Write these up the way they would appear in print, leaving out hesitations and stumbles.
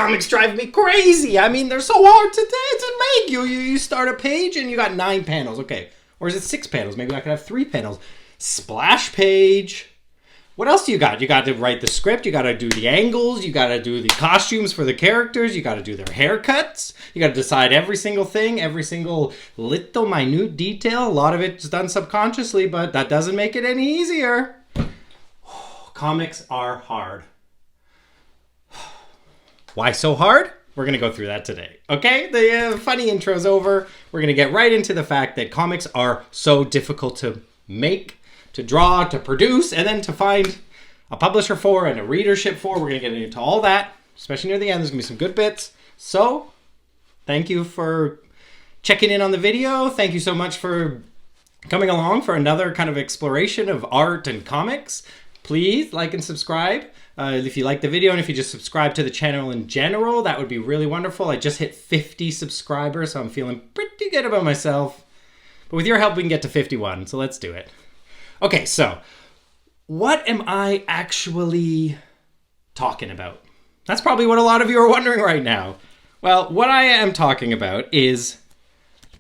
comics drive me crazy. I mean, they're so hard to make. You start a page and you got 9 panels. Okay. Or is it 6 panels? Maybe I could have 3 panels. Splash page. What else do you got? You got to write the script. You got to do the angles. You got to do the costumes for the characters. You got to do their haircuts. You got to decide every single thing, every single little minute detail. A lot of it's done subconsciously, but that doesn't make it any easier. Comics are hard. Why so hard? We're going to go through that today. Okay? The funny intro's over. We're going to get right into the fact that comics are so difficult to make, to draw, to produce, and then to find a publisher for and a readership for. We're going to get into all that, especially near the end. There's going to be some good bits. So, thank you for checking in on the video. Thank you so much for coming along for another kind of exploration of art and comics. Please like and subscribe if you like the video, and if you just subscribe to the channel in general, that would be really wonderful. I just hit 50 subscribers, so I'm feeling pretty good about myself. But with your help, we can get to 51, so let's do it. Okay, so what am I actually talking about? That's probably what a lot of you are wondering right now. Well, what I am talking about is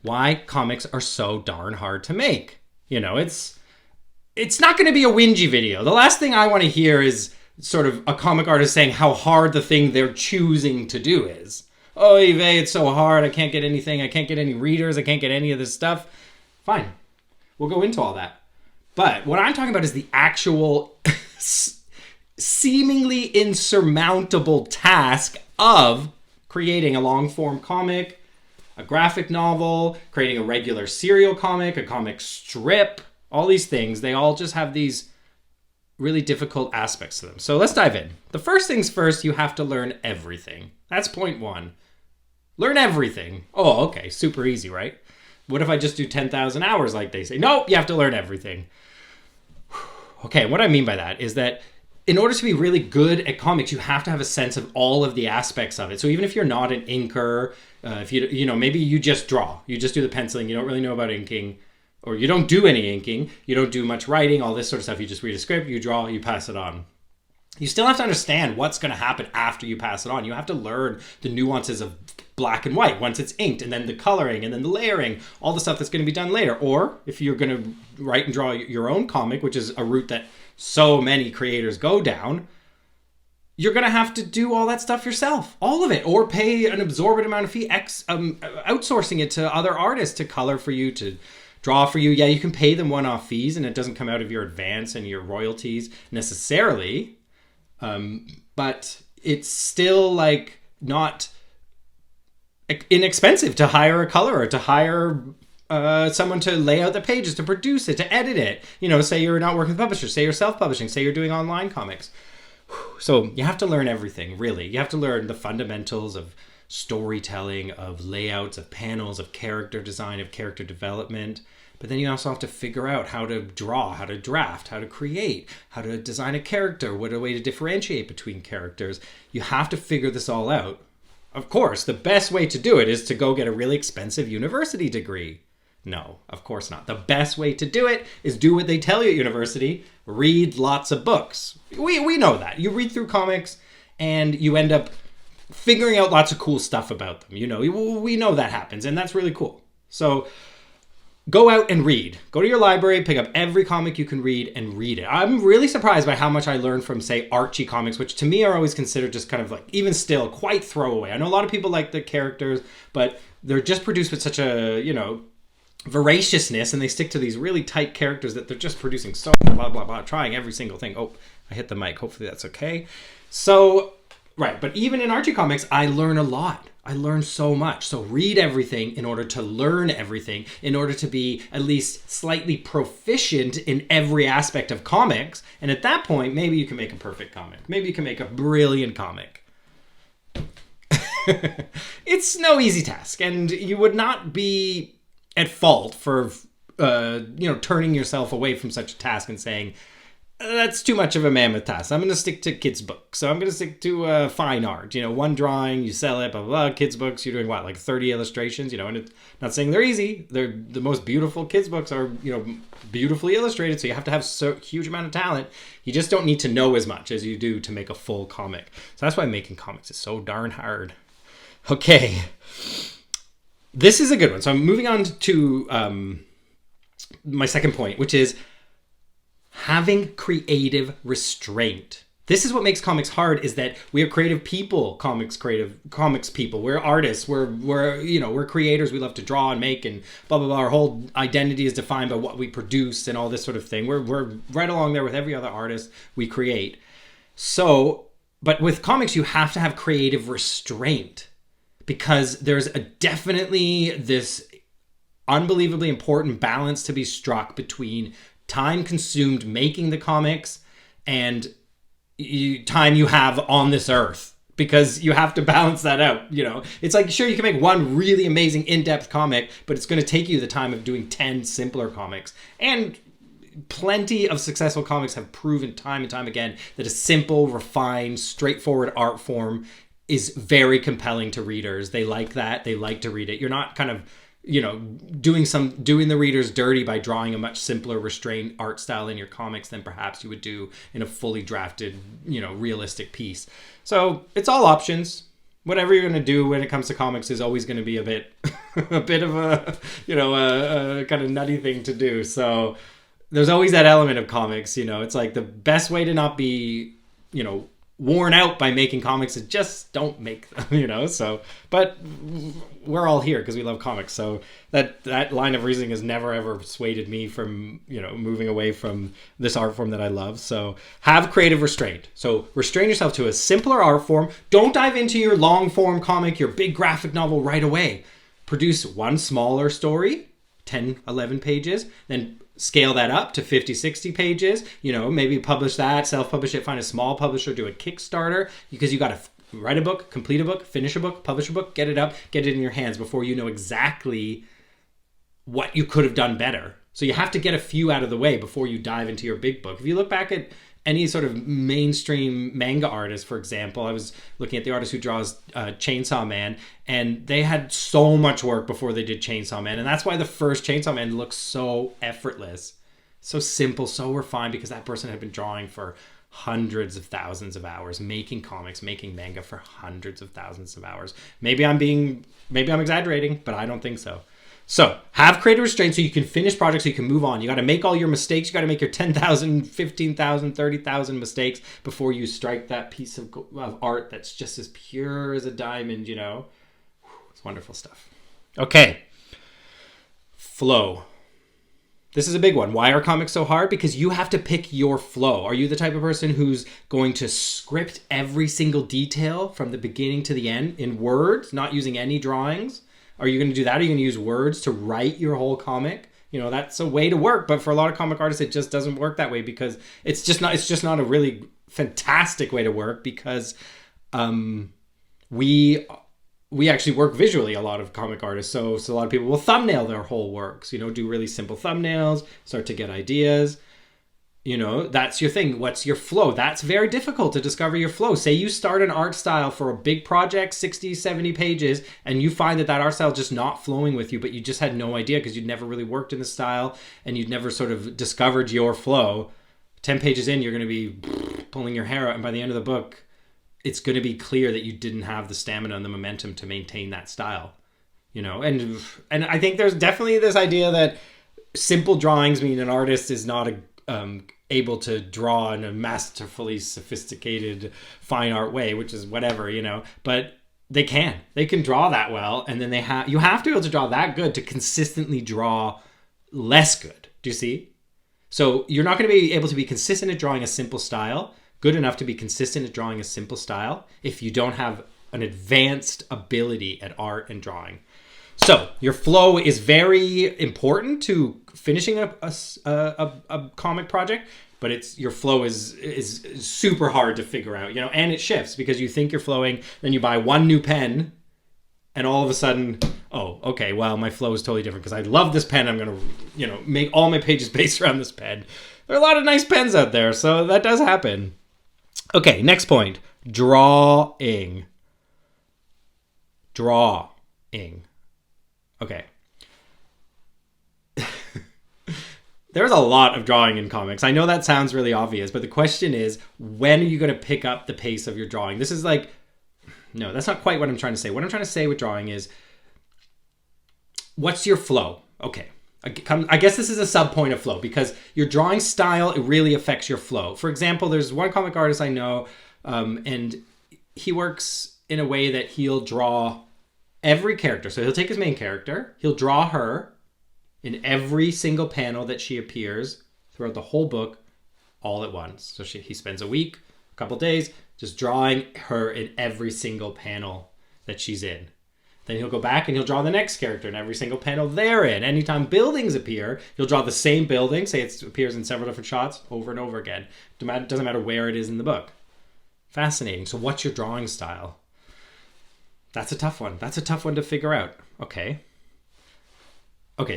why comics are so darn hard to make. You know, it's not going to be a whingy video. The last thing I want to hear is sort of a comic artist saying how hard the thing they're choosing to do is. Oh, Yves, it's so hard. I can't get anything. I can't get any readers. I can't get any of this stuff. Fine. We'll go into all that. But what I'm talking about is the actual seemingly insurmountable task of creating a long-form comic, a graphic novel, creating a regular serial comic, a comic strip, all these things. They all just have these really difficult aspects to them. So let's dive in. The first things first, you have to learn everything. That's point 1. Learn everything. Oh, okay. Super easy, right? What if I just do 10,000 hours like they say? Nope, you have to learn everything. Okay, what I mean by that is that in order to be really good at comics, you have to have a sense of all of the aspects of it. So even if you're not an inker, if you know, maybe you just draw, you just do the penciling, you don't really know about inking, or you don't do any inking, you don't do much writing, all this sort of stuff. You just read a script, you draw, you pass it on. You still have to understand what's going to happen after you pass it on. You have to learn the nuances of black and white once it's inked, and then the coloring, and then the layering, all the stuff that's going to be done later. Or if you're going to write and draw your own comic, which is a route that so many creators go down, you're going to have to do all that stuff yourself, all of it, or pay an exorbitant amount of fee, outsourcing it to other artists to color for you, to draw for you. Yeah, you can pay them one-off fees, and it doesn't come out of your advance and your royalties necessarily, but it's still like not inexpensive to hire a colorer, to hire someone to lay out the pages, to produce it, to edit it. You know, say you're not working with publishers, say you're self-publishing, say you're doing online comics. So you have to learn everything, really. You have to learn the fundamentals of storytelling, of layouts, of panels, of character design, of character development. But then you also have to figure out how to draw, how to draft, how to create, how to design a character, what a way to differentiate between characters. You have to figure this all out. Of course, the best way to do it is to go get a really expensive university degree. No, of course not. The best way to do it is do what they tell you at university. Read lots of books. We know that. You read through comics and you end up figuring out lots of cool stuff about them. You know, we know that happens, and that's really cool. So go out and read. Go to your library, pick up every comic you can read and read it. I'm really surprised by how much I learned from, say, Archie comics, which to me are always considered just kind of like, even still, quite throwaway. I know a lot of people like the characters, but they're just produced with such a, you know, voraciousness, and they stick to these really tight characters that they're just producing so blah, blah, blah, trying every single thing. Oh, I hit the mic. Hopefully that's okay. So, right. But even in Archie comics, I learn a lot. I learn so much. So read everything in order to learn everything, in order to be at least slightly proficient in every aspect of comics. And at that point, maybe you can make a perfect comic. Maybe you can make a brilliant comic. It's no easy task, and you would not be at fault for, turning yourself away from such a task and saying, that's too much of a mammoth task. I'm going to stick to kids' books. So I'm going to stick to fine art. One drawing, you sell it, blah, blah, blah. Kids' books, you're doing what, like 30 illustrations? And it's not saying they're easy. They're the most beautiful kids' books are, beautifully illustrated. So you have to have so huge amount of talent. You just don't need to know as much as you do to make a full comic. So that's why making comics is so darn hard. Okay. This is a good one. So I'm moving on to my second point, which is having creative restraint. This is what makes comics hard, is that we are creative people, comics people. We're artists. We're creators. We love to draw and make and blah, blah, blah. Our whole identity is defined by what we produce and all this sort of thing. We're right along there with every other artist we create. So, but with comics, you have to have creative restraint, because there's definitely this unbelievably important balance to be struck between time consumed making the comics and time you have on this earth, because you have to balance that out. It's like, sure, you can make one really amazing in-depth comic, but it's going to take you the time of doing 10 simpler comics. And plenty of successful comics have proven time and time again that a simple, refined, straightforward art form is very compelling to readers. They like that. They like to read it. You're not kind of doing the readers dirty by drawing a much simpler, restrained art style in your comics than perhaps you would do in a fully drafted, realistic piece. So it's all options. Whatever you're going to do when it comes to comics is always going to be a bit of a kind of nutty thing to do. So there's always that element of comics. It's like the best way to not be, worn out by making comics is just don't make them, so, but we're all here because we love comics. So that line of reasoning has never ever persuaded me from, moving away from this art form that I love. So have creative restraint. So restrain yourself to a simpler art form. Don't dive into your long form comic, your big graphic novel right away. Produce one smaller story, 10, 11 pages, then scale that up to 50, 60 pages, maybe publish that, self-publish it, find a small publisher, do a Kickstarter, because you got to write a book, complete a book, finish a book, publish a book, get it up, get it in your hands before you know exactly what you could have done better. So you have to get a few out of the way before you dive into your big book. If you look back at any sort of mainstream manga artist, for example, I was looking at the artist who draws Chainsaw Man, and they had so much work before they did Chainsaw Man. And that's why the first Chainsaw Man looks so effortless, so simple, so refined, because that person had been drawing for hundreds of thousands of hours, making comics, making manga for hundreds of thousands of hours. Maybe I'm exaggerating, but I don't think so. So have creative restraint so you can finish projects, so you can move on. You got to make all your mistakes. You got to make your 10,000, 15,000, 30,000 mistakes before you strike that piece of art that's just as pure as a diamond, It's wonderful stuff. Okay. Flow. This is a big one. Why are comics so hard? Because you have to pick your flow. Are you the type of person who's going to script every single detail from the beginning to the end in words, not using any drawings? Are you going to do that? Are you going to use words to write your whole comic? That's a way to work, but for a lot of comic artists, it just doesn't work that way, because it's just not a really fantastic way to work, because we actually work visually, a lot of comic artists. So a lot of people will thumbnail their whole works, do really simple thumbnails, start to get ideas. That's your thing. What's your flow? That's very difficult to discover your flow. Say you start an art style for a big project, 60, 70 pages, and you find that art style is just not flowing with you, but you just had no idea because you'd never really worked in the style and you'd never sort of discovered your flow. 10 pages in, you're going to be pulling your hair out, and by the end of the book, it's going to be clear that you didn't have the stamina and the momentum to maintain that style. And I think there's definitely this idea that simple drawings mean an artist is not able to draw in a masterfully sophisticated fine art way, which is whatever, but they can draw that well. And then you have to be able to draw that good to consistently draw less good. Do you see? So you're not going to be able to be consistent at drawing a simple style, good enough to be consistent at drawing a simple style, if you don't have an advanced ability at art and drawing. So your flow is very important to finishing a comic project, but your flow is super hard to figure out, and it shifts because you think you're flowing, then you buy one new pen, and all of a sudden, oh, okay, well, my flow is totally different because I love this pen. I'm going to, make all my pages based around this pen. There are a lot of nice pens out there, so that does happen. Okay, next point. Drawing. Drawing. Okay. There's a lot of drawing in comics. I know that sounds really obvious, but the question is, when are you going to pick up the pace of your drawing? This is like, no, that's not quite what I'm trying to say. What I'm trying to say with drawing is, what's your flow? Okay. I guess this is a sub point of flow, because your drawing style, it really affects your flow. For example, there's one comic artist I know, and he works in a way that he'll draw every character. So he'll take his main character, he'll draw her in every single panel that she appears throughout the whole book all at once. So he spends a week, a couple days, just drawing her in every single panel that she's in. Then he'll go back and he'll draw the next character in every single panel they're in. Anytime buildings appear, he'll draw the same building, say it appears in several different shots over and over again. Doesn't matter where it is in the book. Fascinating. So what's your drawing style? That's a tough one. That's a tough one to figure out. Okay,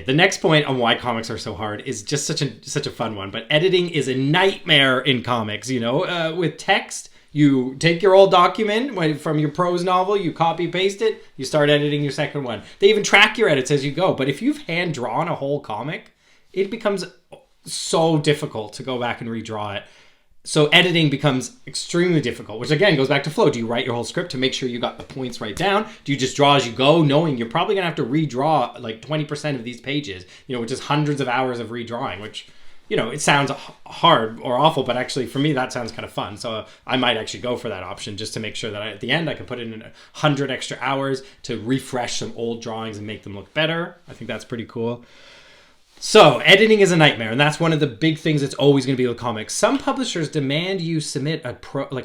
the next point on why comics are so hard is just such a fun one. But editing is a nightmare in comics. With text, you take your old document from your prose novel, you copy paste it, you start editing your second one. They even track your edits as you go. But if you've hand drawn a whole comic, it becomes so difficult to go back and redraw it. So editing becomes extremely difficult, which again goes back to flow. Do you write your whole script to make sure you got the points right down? Do you just draw as you go, knowing you're probably going to have to redraw like 20% of these pages, which is hundreds of hours of redrawing, which, it sounds hard or awful, but actually for me, that sounds kind of fun. So I might actually go for that option just to make sure that at the end, I can put in 100 extra hours to refresh some old drawings and make them look better. I think that's pretty cool. So, editing is a nightmare, and that's one of the big things that's always going to be with comics. Some publishers demand you submit a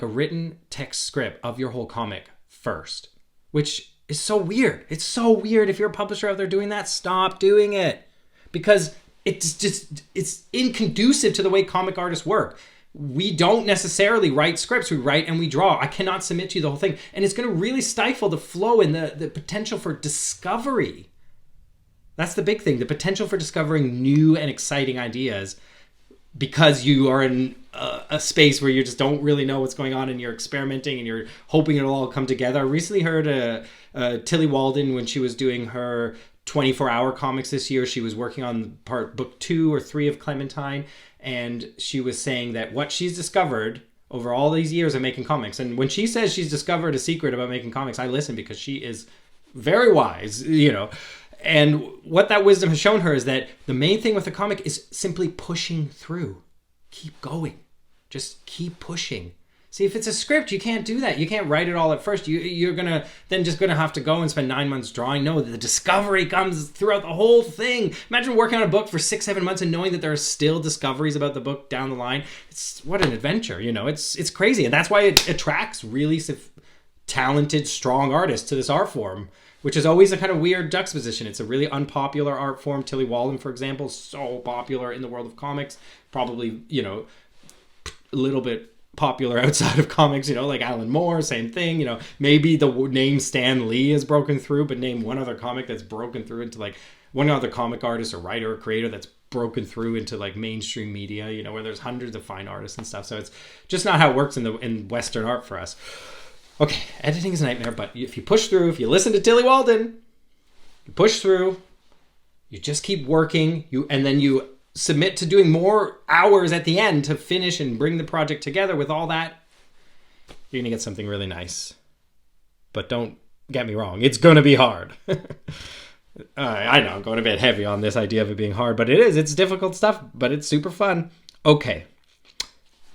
written text script of your whole comic first, which is so weird. It's so weird. If you're a publisher out there doing that, stop doing it, because it's inconducive to the way comic artists work. We don't necessarily write scripts. We write and we draw. I cannot submit to you the whole thing, and it's going to really stifle the flow and the potential for discovery. That's the big thing, the potential for discovering new and exciting ideas, because you are in a space where you just don't really know what's going on and you're experimenting and you're hoping it'll all come together. I recently heard Tilly Walden, when she was doing her 24-hour comics this year, she was working on book 2 or 3 of Clementine, and she was saying that what she's discovered over all these years of making comics, and when she says she's discovered a secret about making comics, I listen, because she is very wise, And what that wisdom has shown her is that the main thing with a comic is simply pushing through. Keep going. Just keep pushing. See, if it's a script, you can't do that. You can't write it all at first. You're gonna have to go and spend 9 months drawing. No, the discovery comes throughout the whole thing. Imagine working on a book for 6-7 months and knowing that there are still discoveries about the book down the line. What an adventure, It's crazy, and that's why it attracts really talented, strong artists to this art form, which is always a kind of weird juxtaposition. It's a really unpopular art form. Tilly Walden, for example, so popular in the world of comics. Probably, a little bit popular outside of comics, like Alan Moore, same thing. Maybe the name Stan Lee is broken through, but name one other comic that's broken through into like one other comic artist or writer or creator that's broken through into like mainstream media, where there's hundreds of fine artists and stuff. So it's just not how it works in Western art for us. Okay, editing is a nightmare, but if you push through, if you listen to Tilly Walden, you push through, you just keep working, and then you submit to doing more hours at the end to finish and bring the project together with all that, you're going to get something really nice. But don't get me wrong, it's going to be hard. I know I'm going a bit heavy on this idea of it being hard, but it is. It's difficult stuff, but it's super fun. Okay.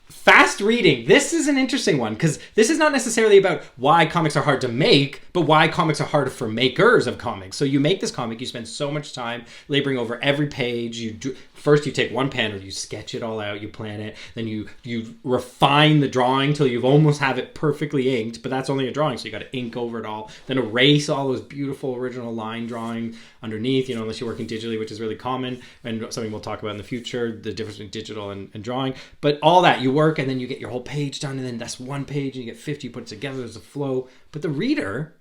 Fast reading. This is an interesting one, because this is not necessarily about why comics are hard to make, but why comics are harder for makers of comics. So you make this comic, you spend so much time laboring over every page. First you take one panel, you sketch it all out, you plan it, then you refine the drawing till you almost have it perfectly inked, but that's only a drawing, so you got to ink over it all, then erase all those beautiful original line drawing underneath, unless you're working digitally, which is really common, and something we'll talk about in the future, the difference between digital and drawing. But all that, you work, and then you get your whole page done, and then that's one page, and you get 50, you put it together, there's a flow. But the reader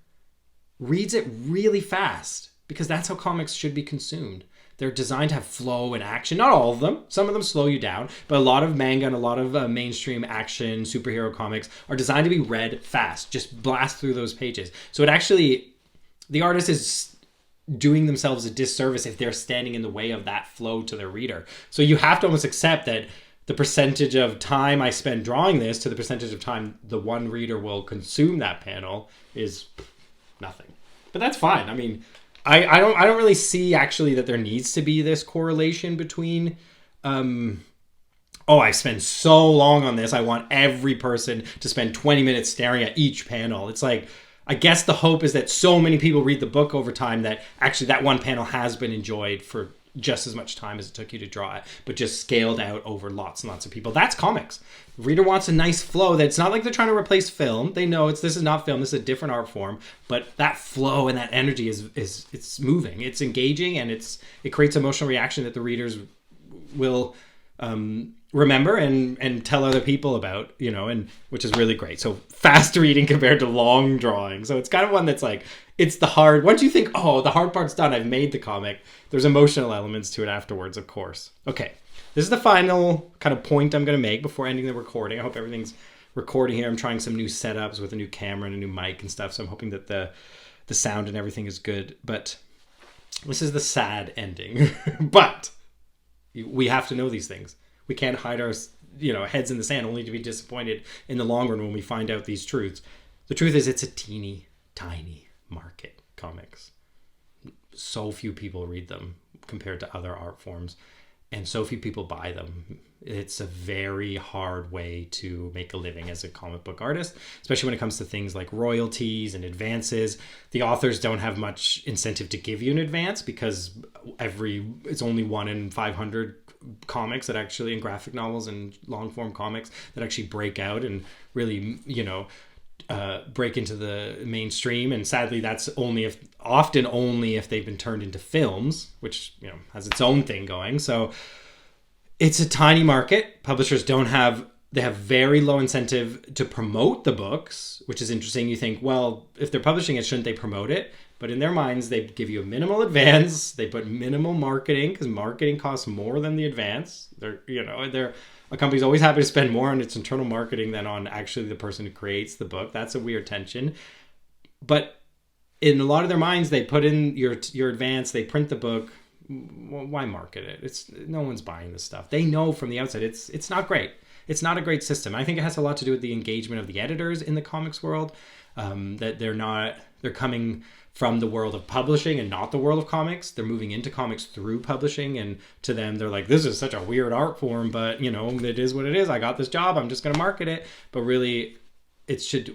reads it really fast, because that's how comics should be consumed. they're designed to have flow and action. Not all of them. Some of them slow you down. But a lot of manga and a lot of mainstream action superhero comics are designed to be read fast. Just blast through those pages. So it actually, the artist is doing themselves a disservice if they're standing in the way of that flow to their reader. So you have to almost accept that the percentage of time I spend drawing this to the percentage of time the one reader will consume that panel is nothing. But that's fine. I mean, I don't really see actually that there needs to be this correlation between I spend so long on this, I want every person to spend 20 minutes staring at each panel. It's like, I guess the hope is that so many people read the book over time that actually that one panel has been enjoyed for just as much time as it took you to draw it, but just scaled out over lots and lots of people. That's comics. The reader wants a nice flow that's not like they're trying to replace film. They know this is not film, this is a different art form, but that flow and that energy is it's moving, it's engaging, and it creates emotional reaction that the readers will remember and tell other people about, and which is really great. So fast reading compared to long drawing. So it's kind of one that's like, it's the hard, once you think, the hard part's done, I've made the comic, there's emotional elements to it afterwards, of course. Okay, this is the final kind of point I'm going to make before ending the recording. I hope everything's recording here. I'm trying some new setups with a new camera and a new mic and stuff, so I'm hoping that the sound and everything is good. But this is the sad ending. But we have to know these things. We can't hide our heads in the sand only to be disappointed in the long run when we find out these truths. The truth is, it's a teeny tiny market, comics. So few people read them compared to other art forms, and so few people buy them. It's a very hard way to make a living as a comic book artist, especially when it comes to things like royalties and advances. The authors don't have much incentive to give you an advance because it's only 1 in 500 comics that actually, in graphic novels and long form comics, that actually break out and really, break into the mainstream. And sadly, that's often only if they've been turned into films, which has its own thing going. So it's a tiny market. Publishers they have very low incentive to promote the books, which is interesting. You think, well, if they're publishing it, shouldn't they promote it? But in their minds, they give you a minimal advance. They put minimal marketing because marketing costs more than the advance. A company's always happy to spend more on its internal marketing than on actually the person who creates the book. That's a weird tension. But in a lot of their minds, they put in your advance. They print the book. Well, why market it? No one's buying this stuff. They know from the outset it's not great. It's not a great system. I think it has a lot to do with the engagement of the editors in the comics world. That they're coming from the world of publishing and not the world of comics. They're moving into comics through publishing, and to them, they're like, this is such a weird art form, but it is what it is. I got this job. I'm just going to market it. But really,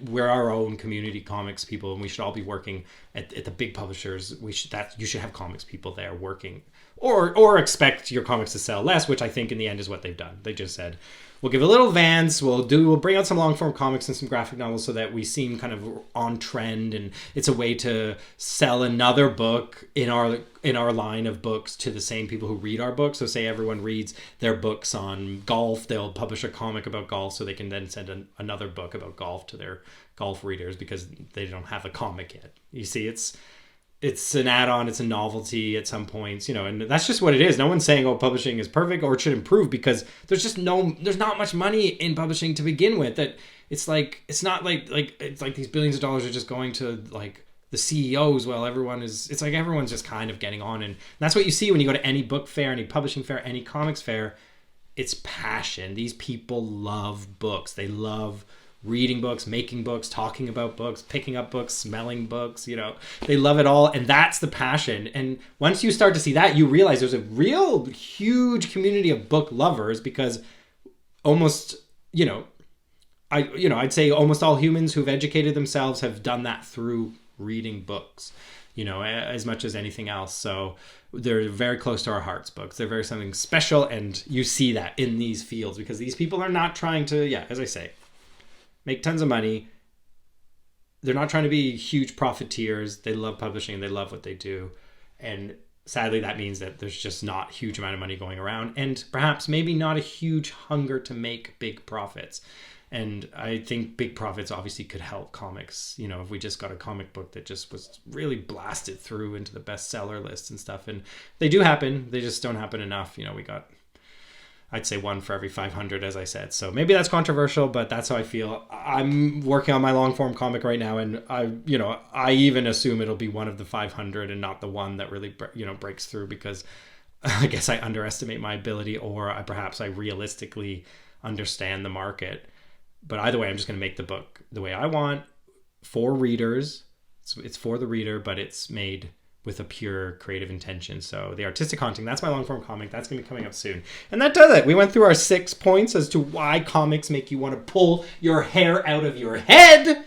we're our own community comics people, and we should all be working at the big publishers. You should have comics people there working, or expect your comics to sell less, which I think in the end is what they've done. They just said, we'll give a little advance, we'll bring out some long form comics and some graphic novels so that we seem kind of on trend, and it's a way to sell another book in our line of books to the same people who read our books. So say everyone reads their books on golf, they'll publish a comic about golf so they can then send another book about golf to their golf readers because they don't have a comic yet. You see, it's an add-on, it's a novelty at some points, and that's just what it is. No one's saying, publishing is perfect or it should improve, because there's not much money in publishing to begin with. That it's not like these billions of dollars are just going to like the CEOs while everyone's just kind of getting on. And that's what you see when you go to any book fair, any publishing fair, any comics fair. It's passion. These people love books. They love reading books, making books, talking about books, picking up books, smelling books, they love it all. And that's the passion. And once you start to see that, you realize there's a real huge community of book lovers, because almost, I'd say almost all humans who've educated themselves have done that through reading books, as much as anything else. So they're very close to our hearts, books. They're very something special. And you see that in these fields, because these people are not trying to, as I say, make tons of money. They're not trying to be huge profiteers. They love publishing and they love what they do. And sadly, that means that there's just not a huge amount of money going around, and perhaps maybe not a huge hunger to make big profits. And I think big profits obviously could help comics. You know, if we just got a comic book that just was really blasted through into the bestseller list and stuff. And they do happen. They just don't happen enough. You know, we got, I'd say, one for every 500, as I said. So maybe that's controversial, but that's how I feel. I'm working on my long form comic right now, and I even assume it'll be one of the 500 and not the one that really, breaks through, because I guess I underestimate my ability, or perhaps I realistically understand the market. But either way, I'm just going to make the book the way I want, for readers. It's for the reader, but it's made with a pure creative intention. So The Artistic Haunting, that's my long form comic. That's going to be coming up soon. And that does it. We went through our 6 points as to why comics make you want to pull your hair out of your head.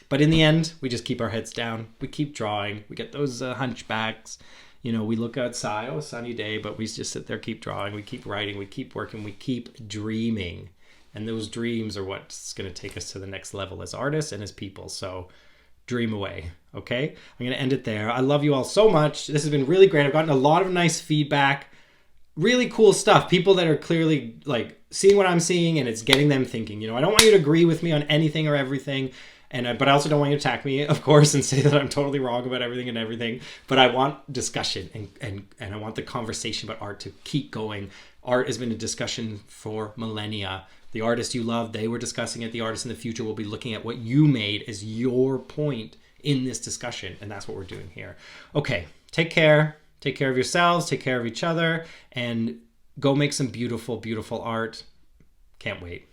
But in the end, we just keep our heads down. We keep drawing. We get those hunchbacks. You know, we look outside, oh, sunny day, but we just sit there, keep drawing, we keep writing, we keep working, we keep dreaming. And those dreams are what's going to take us to the next level as artists and as people. So dream away, okay? I'm going to end it there. I love you all so much. This has been really great. I've gotten a lot of nice feedback, really cool stuff. People that are clearly like seeing what I'm seeing, and it's getting them thinking. You know, I don't want you to agree with me on anything or everything. But I also don't want you to attack me, of course, and say that I'm totally wrong about everything. But I want discussion, and I want the conversation about art to keep going. Art has been a discussion for millennia. The artists you love, they were discussing it. The artists in the future will be looking at what you made as your point in this discussion. And that's what we're doing here. Okay, take care. Take care of yourselves. Take care of each other. And go make some beautiful, beautiful art. Can't wait.